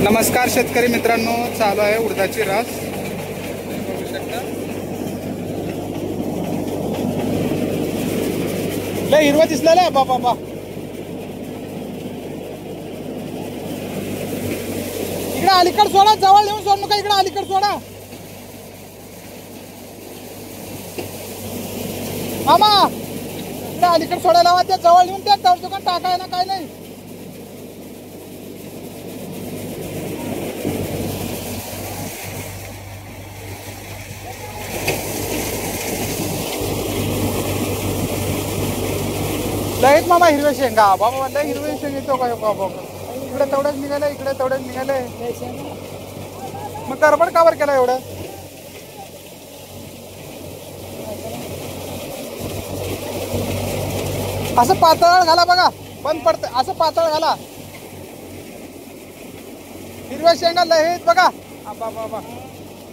नमस्कार शेतकरी मित्रांनो, चालू आहे उडदाची रास. बघू शकता लय हिरवा दिसलेला आहे बाबा. इकडे अलीकड सोडा, जवळ येऊन सोड नका. इकडे अलीकड सोडा मामा. इकडे अलीकड सोडायला हवा. त्या जवळ येऊन त्या दुकान टाकाय ना, काय नाही. लयच मामा हिरवे शेंगा बाबा. लय हिरवे शेंग येतो काय बाबा. इकडे तेवढंच निघाले, इकडे तेवढंच निघाले. मग गडबड कावर केला एवढं. असं पातळ घाला बघा, बंद पडत. असं पातळ घाला. हिरव्या शेंगा लय बघा बाबा.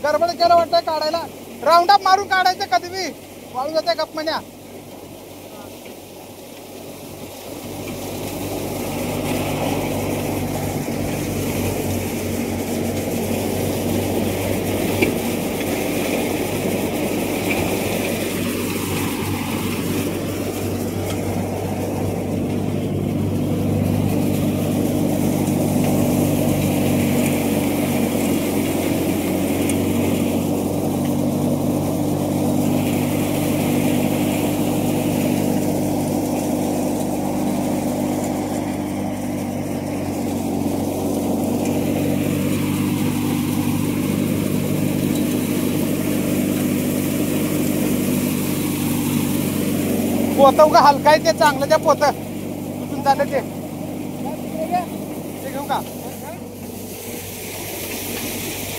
गडबड केलं वाटतंय काढायला. राऊंड अप मारून काढायचं कधी बी. वाळू जाते गप म्हण्या. पोतं उगा हलका आहे ते चांगलं. त्या पोतं कुठून झालं ते घेऊ का.